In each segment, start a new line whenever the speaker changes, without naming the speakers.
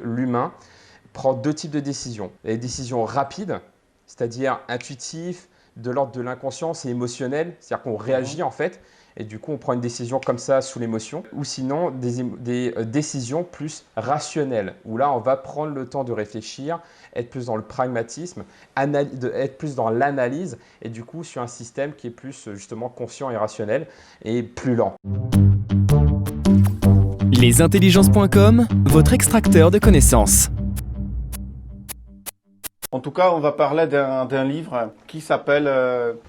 L'humain prend deux types de décisions. Les décisions rapides, c'est-à-dire intuitives, de l'ordre de l'inconscience et émotionnelles, c'est-à-dire qu'on réagit en fait, et du coup on prend une décision comme ça sous l'émotion, ou sinon des décisions plus rationnelles, où là on va prendre le temps de réfléchir, être plus dans le pragmatisme, être plus dans l'analyse, et du coup sur un système qui est plus justement conscient et rationnel, et plus lent.
Lesintelligences.com, votre extracteur de connaissances.
En tout cas, on va parler d'un livre qui s'appelle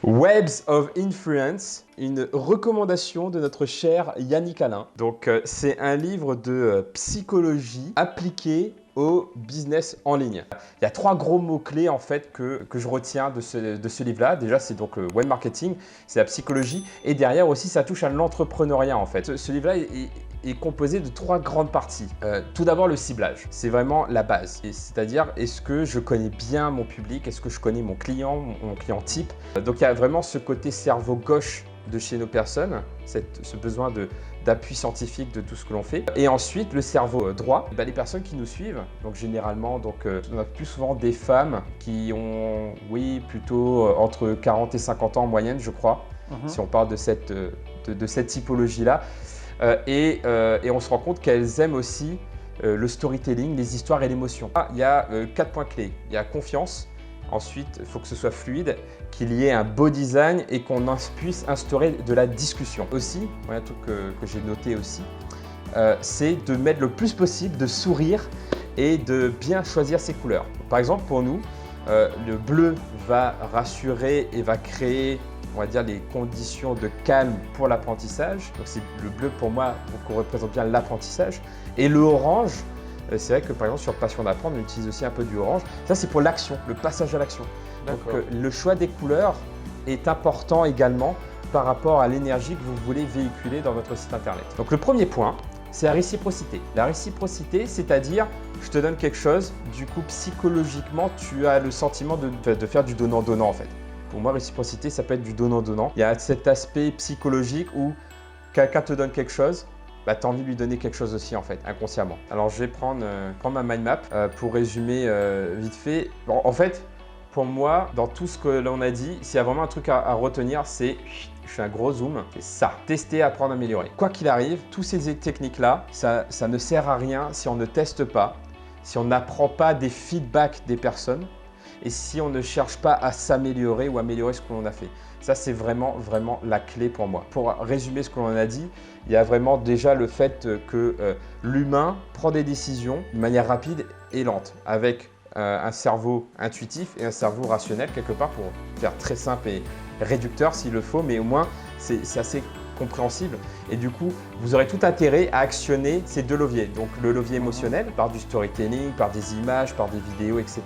Webs of Influence, une recommandation de notre cher Yannick Alain. Donc, c'est un livre de psychologie appliquée au business en ligne. Il y a trois gros mots-clés en fait que je retiens de ce livre-là. Déjà, c'est donc le web marketing, c'est la psychologie, et derrière aussi, ça touche à l'entrepreneuriat en fait. Ce livre-là est composé de trois grandes parties. Tout d'abord, le ciblage. C'est vraiment la base. C'est-à-dire, est-ce que je connais bien mon public? Est-ce que je connais mon client client type? Donc, il y a vraiment ce côté cerveau gauche de chez nos personnes, ce besoin d'appui scientifique de tout ce que l'on fait. Et ensuite, le cerveau droit, les personnes qui nous suivent, donc généralement, on a plus souvent des femmes qui ont, oui, plutôt entre 40 et 50 ans en moyenne, je crois, si on parle de cette typologie-là. Et on se rend compte qu'elles aiment aussi le storytelling, les histoires et l'émotion. Il y a 4 points clés. Il y a confiance. Ensuite, il faut que ce soit fluide, qu'il y ait un beau design et qu'on puisse instaurer de la discussion. Aussi, un truc que j'ai noté aussi, c'est de mettre le plus possible de sourire et de bien choisir ses couleurs. Par exemple, pour nous, le bleu va rassurer et va créer, on va dire, les conditions de calme pour l'apprentissage. Donc, c'est le bleu pour moi, on représente bien l'apprentissage. Et le orange, c'est vrai que par exemple sur Passion d'apprendre, on utilise aussi un peu du orange. Ça, c'est pour l'action, le passage à l'action. Donc le choix des couleurs est important également par rapport à l'énergie que vous voulez véhiculer dans votre site internet. Donc le premier point, c'est la réciprocité. La réciprocité, c'est-à-dire je te donne quelque chose, du coup psychologiquement, tu as le sentiment de faire du donnant-donnant en fait. Pour moi, réciprocité, ça peut être du donnant-donnant. Il y a cet aspect psychologique où quelqu'un te donne quelque chose, tu as envie de lui donner quelque chose aussi en fait, inconsciemment. Alors je vais prendre ma mind map pour résumer vite fait. Bon, en fait, pour moi, dans tout ce que l'on a dit, s'il y a vraiment un truc à retenir, c'est, je fais un gros zoom, c'est ça. Tester, apprendre, améliorer. Quoi qu'il arrive, toutes ces techniques-là, ça ne sert à rien si on ne teste pas, si on n'apprend pas des feedbacks des personnes et si on ne cherche pas à s'améliorer ou améliorer ce que l'on a fait. Ça, c'est vraiment la clé pour moi. Pour résumer ce que l'on a dit, il y a vraiment déjà le fait que l'humain prend des décisions de manière rapide et lente, avec un cerveau intuitif et un cerveau rationnel quelque part, pour faire très simple et réducteur s'il le faut, mais au moins c'est assez compréhensible. Et du coup, vous aurez tout intérêt à actionner ces deux leviers. Donc le levier émotionnel par du storytelling, par des images, par des vidéos, etc.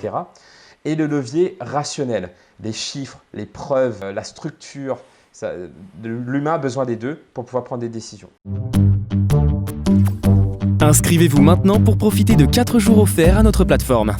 Et le levier rationnel, les chiffres, les preuves, la structure. L'humain a besoin des deux pour pouvoir prendre des décisions.
Inscrivez-vous maintenant pour profiter de 4 jours offerts à notre plateforme.